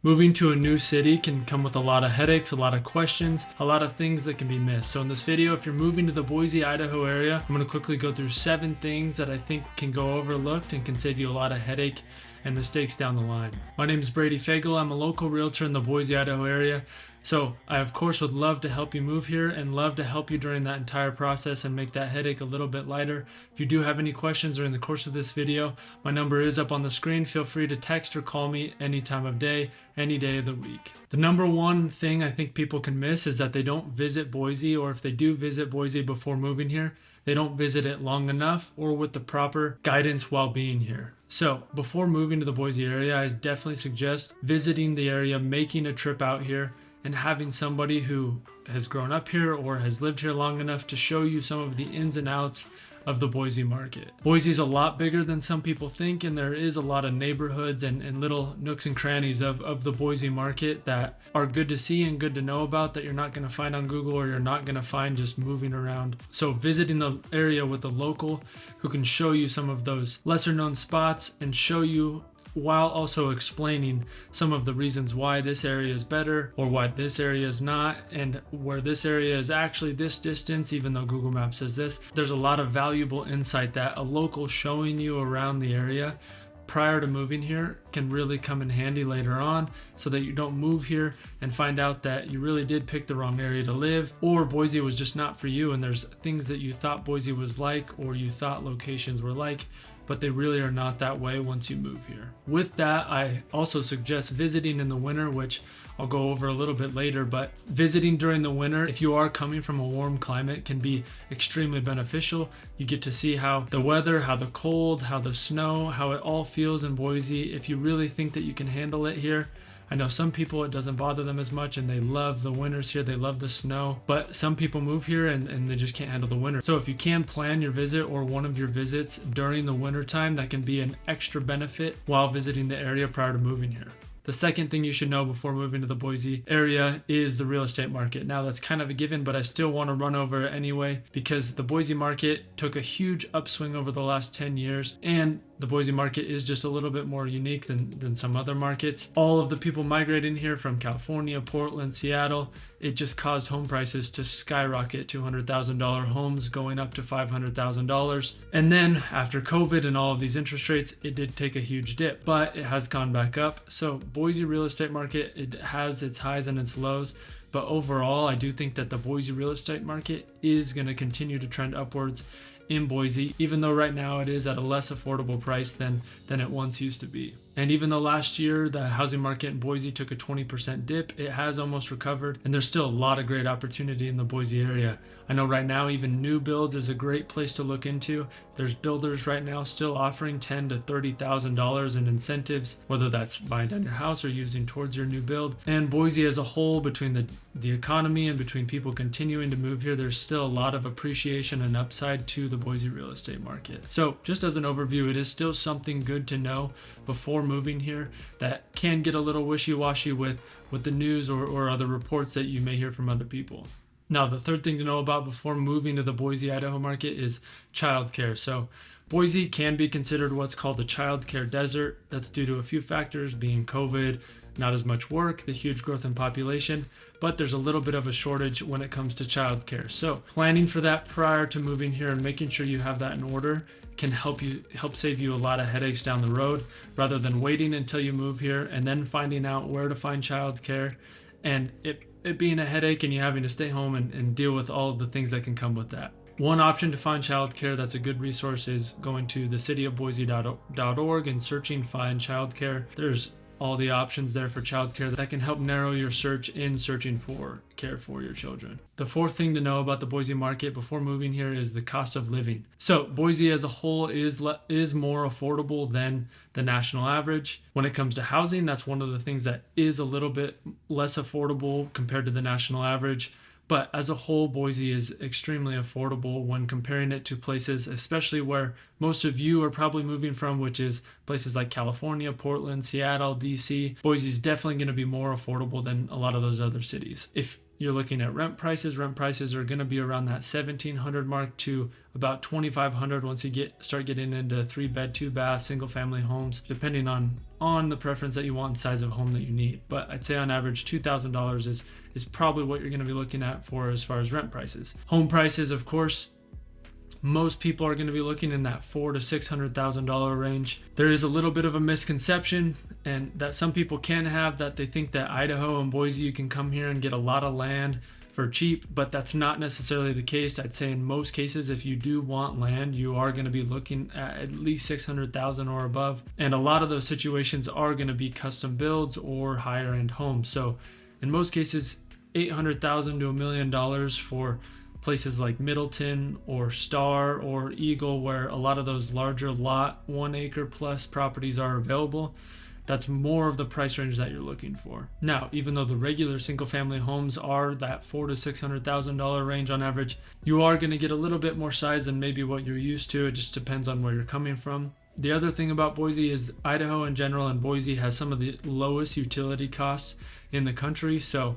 Moving to a new city can come with a lot of headaches, a lot of questions, a lot of things that can be missed. So in this video, if you're moving to the Boise, Idaho area, I'm going to quickly go through 7 things that I think can go overlooked and can save you a lot of headache and mistakes down the line. My name is Brady Fagel. I'm a local realtor in the Boise, Idaho area. So I of course would love to help you move here and love to help you during that entire process and make that headache a little bit lighter. If you do have any questions during the course of this video, my number is up on the screen. Feel free to text or call me any time of day, any day of the week. The number one thing I think people can miss is that they don't visit Boise, or if they do visit Boise before moving here, they don't visit it long enough or with the proper guidance while being here. So before moving to the Boise area, I definitely suggest visiting the area, making a trip out here, and having somebody who has grown up here or has lived here long enough to show you some of the ins and outs of the Boise market. Boise is a lot bigger than some people think, and there is a lot of neighborhoods and little nooks and crannies of the Boise market that are good to see and good to know about that you're not going to find on Google or you're not going to find just moving around. So visiting the area with a local who can show you some of those lesser known spots and show you while also explaining some of the reasons why this area is better or why this area is not, and where this area is actually this distance even though Google Maps says this. There's a lot of valuable insight that a local showing you around the area prior to moving here can really come in handy later on, so that you don't move here and find out that you really did pick the wrong area to live, or Boise was just not for you and there's things that you thought Boise was like or you thought locations were like, but they really are not that way once you move here. With that, I also suggest visiting in the winter, which I'll go over a little bit later, but visiting during the winter, if you are coming from a warm climate, can be extremely beneficial. You get to see how the weather, how the cold, how the snow, how it all feels in Boise. If you really think that you can handle it here, I know some people it doesn't bother them as much and they love the winters here, they love the snow, but some people move here and they just can't handle the winter. So if you can plan your visit or one of your visits during the winter time, that can be an extra benefit while visiting the area prior to moving here. The second thing you should know before moving to the Boise area is the real estate market. Now that's kind of a given, but I still want to run over it anyway because the Boise market took a huge upswing over the last 10 years, and the Boise market is just a little bit more unique than some other markets. All of the people migrating here from California, Portland, Seattle, it just caused home prices to skyrocket. $200,000 homes going up to $500,000. And then after COVID and all of these interest rates, it did take a huge dip, but it has gone back up. So Boise real estate market, it has its highs and its lows. But overall, I do think that the Boise real estate market is going to continue to trend upwards in Boise, even though right now it is at a less affordable price than it once used to be. And even though last year the housing market in Boise took a 20% dip, it has almost recovered, and there's still a lot of great opportunity in the Boise area. I know right now even new builds is a great place to look into. There's builders right now still offering $10,000 to $30,000 in incentives, whether that's buying down your house or using towards your new build. And Boise as a whole, between the economy and between people continuing to move here, there's still a lot of appreciation and upside to the Boise real estate market. So just as an overview, it is still something good to know before moving here that can get a little wishy-washy with the news or other reports that you may hear from other people. Now, the third thing to know about before moving to the Boise, Idaho market is childcare. So Boise can be considered what's called the childcare desert. That's due to a few factors, being COVID, not as much work, the huge growth in population, but there's a little bit of a shortage when it comes to childcare. So planning for that prior to moving here and making sure you have that in order can help save you a lot of headaches down the road, rather than waiting until you move here and then finding out where to find childcare and it being a headache and you having to stay home and deal with all of the things that can come with that. One option to find childcare that's a good resource is going to the cityofboise.org and searching find childcare. There's all the options there for childcare that can help narrow your search in searching for care for your children. The fourth thing to know about the Boise market before moving here is the cost of living. So Boise as a whole is more affordable than the national average. When it comes to housing, that's one of the things that is a little bit less affordable compared to the national average. But as a whole, Boise is extremely affordable when comparing it to places, especially where most of you are probably moving from, which is places like California, Portland, Seattle, DC. Boise is definitely going to be more affordable than a lot of those other cities. If you're looking at rent prices are going to be around that $1,700 mark to about $2,500 once you start getting into 3-bed, 2-bath, single-family homes, depending on the preference that you want and size of home that you need. But I'd say on average $2,000 is probably what you're going to be looking at for as far as rent prices. Home prices, of course, most people are going to be looking in that $400,000 to $600,000 range. There is a little bit of a misconception, and that some people can have, that they think that Idaho and Boise, you can come here and get a lot of land for cheap, but that's not necessarily the case. I'd say in most cases, if you do want land, you are going to be looking at least $600,000 or above, and a lot of those situations are going to be custom builds or higher end homes. So in most cases, $800,000 to $1 million for places like Middleton or Star or Eagle, where a lot of those larger lot 1 acre plus properties are available. That's more of the price range that you're looking for. Now, even though the regular single family homes are that $400,000 to $600,000 range on average, you are going to get a little bit more size than maybe what you're used to. It just depends on where you're coming from. The other thing about Boise is Idaho in general, and Boise has some of the lowest utility costs in the country. So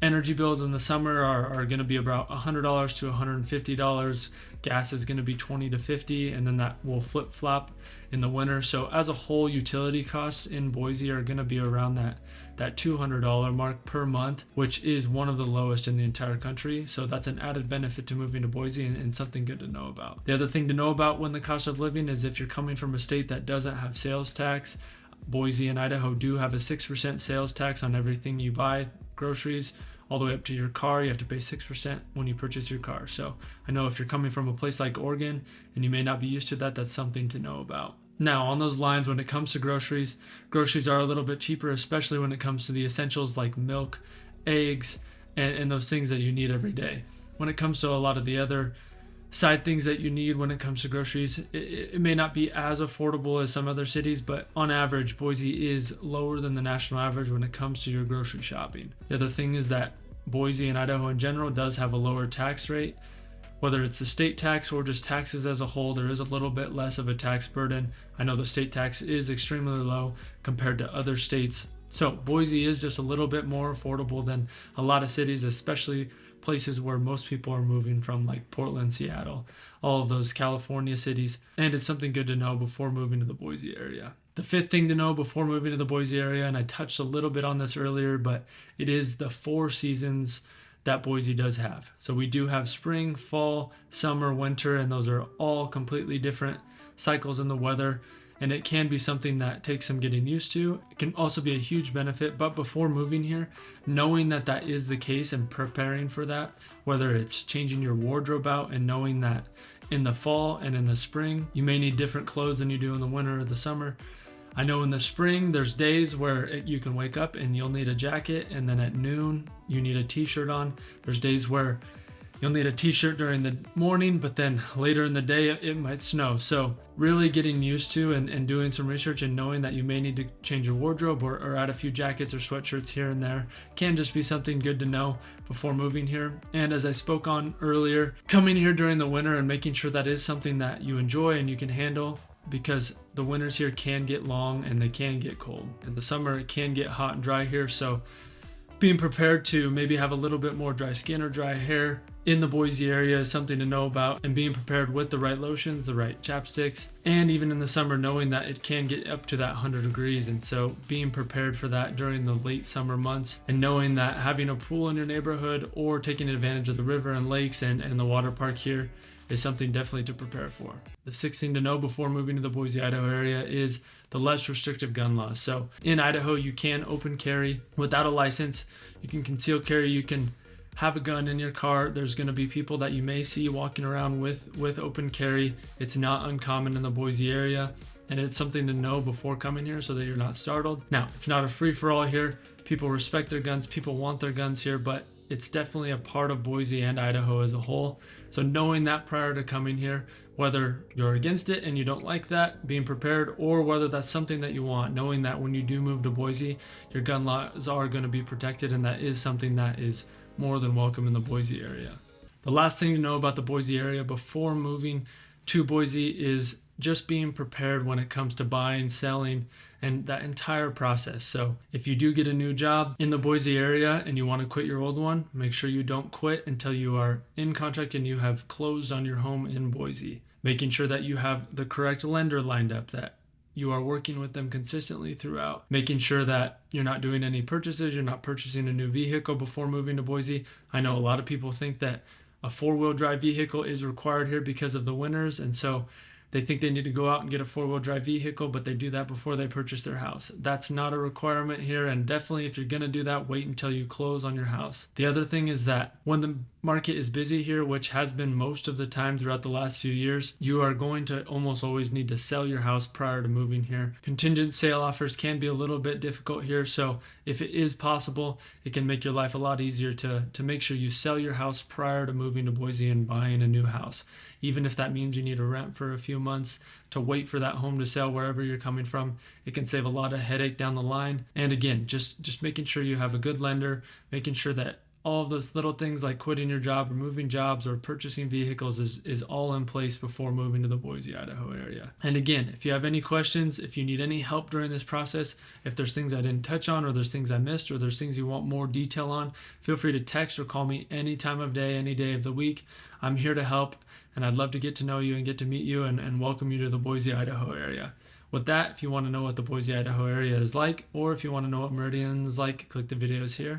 energy bills in the summer are going to be about $100 to $150. Gas is going to be $20 to $50, and then that will flip-flop in the winter. So as a whole, utility costs in Boise are going to be around that $200 mark per month, which is one of the lowest in the entire country. So that's an added benefit to moving to Boise, and something good to know about. The other thing to know about when the cost of living is if you're coming from a state that doesn't have sales tax, Boise and Idaho do have a 6% sales tax on everything you buy, groceries, all the way up to your car. You have to pay 6% when you purchase your car. So I know if you're coming from a place like Oregon and you may not be used to that, that's something to know about. Now, on those lines, when it comes to groceries are a little bit cheaper, especially when it comes to the essentials like milk, eggs, and those things that you need every day. When it comes to a lot of the other side things that you need when it comes to groceries, it may not be as affordable as some other cities, but on average, Boise is lower than the national average when it comes to your grocery shopping. The other thing is that Boise and Idaho in general does have a lower tax rate. Whether it's the state tax or just taxes as a whole, there is a little bit less of a tax burden. I know the state tax is extremely low compared to other states. So Boise is just a little bit more affordable than a lot of cities, especially places where most people are moving from, like Portland, Seattle, all of those California cities. And it's something good to know before moving to the Boise area. The fifth thing to know before moving to the Boise area, and I touched a little bit on this earlier, but it is the 4 seasons that Boise does have. So we do have spring, fall, summer, winter, and those are all completely different cycles in the weather. And it can be something that takes some getting used to. It can also be a huge benefit, but before moving here, knowing that that is the case and preparing for that, whether it's changing your wardrobe out and knowing that in the fall and in the spring, you may need different clothes than you do in the winter or the summer. I know in the spring, there's days where you can wake up and you'll need a jacket, and then at noon, you need a t-shirt on. There's days where you'll need a t-shirt during the morning, but then later in the day, it might snow. So really getting used to and doing some research and knowing that you may need to change your wardrobe or add a few jackets or sweatshirts here and there can just be something good to know before moving here. And as I spoke on earlier, coming here during the winter and making sure that is something that you enjoy and you can handle, because the winters here can get long and they can get cold. In the summer, it can get hot and dry here. So being prepared to maybe have a little bit more dry skin or dry hair in the Boise area is something to know about, and being prepared with the right lotions, the right chapsticks, and even in the summer knowing that it can get up to that 100 degrees. And so being prepared for that during the late summer months, and knowing that having a pool in your neighborhood or taking advantage of the river and lakes and the water park here is something definitely to prepare for. The sixth thing to know before moving to the Boise, Idaho area is the less restrictive gun laws. So in Idaho, you can open carry without a license. You can conceal carry. You can have a gun in your car. There's going to be people that you may see walking around with open carry. It's not uncommon in the Boise area, and it's something to know before coming here so that you're not startled. Now, it's not a free-for-all here. People respect their guns. People want their guns here, but it's definitely a part of Boise and Idaho as a whole. So knowing that prior to coming here, whether you're against it and you don't like that, being prepared, or whether that's something that you want, knowing that when you do move to Boise, your gun laws are going to be protected, and that is something that is more than welcome in the Boise area. The last thing to know about the Boise area before moving to Boise is just being prepared when it comes to buying, selling, and that entire process. So if you do get a new job in the Boise area and you want to quit your old one, make sure you don't quit until you are in contract and you have closed on your home in Boise. Making sure that you have the correct lender lined up, that you are working with them consistently throughout, making sure that you're not doing any purchases, you're not purchasing a new vehicle before moving to Boise. I know a lot of people think that a four-wheel drive vehicle is required here because of the winters, and so they think they need to go out and get a four-wheel drive vehicle, but they do that before they purchase their house. That's not a requirement here, and definitely if you're going to do that, wait until you close on your house. The other thing is that when the market is busy here, which has been most of the time throughout the last few years, you are going to almost always need to sell your house prior to moving here. Contingent sale offers can be a little bit difficult here, so if it is possible, it can make your life a lot easier to make sure you sell your house prior to moving to Boise and buying a new house. Even if that means you need to rent for a few months to wait for that home to sell wherever you're coming from, it can save a lot of headache down the line. And again, just making sure you have a good lender, making sure that all of those little things like quitting your job or moving jobs or purchasing vehicles is all in place before moving to the Boise, Idaho area. And again, if you have any questions, if you need any help during this process, if there's things I didn't touch on or there's things I missed or there's things you want more detail on, feel free to text or call me any time of day, any day of the week. I'm here to help, and I'd love to get to know you and get to meet you and welcome you to the Boise, Idaho area. With that, if you want to know what the Boise, Idaho area is like, or if you want to know what Meridian is like, click the videos here.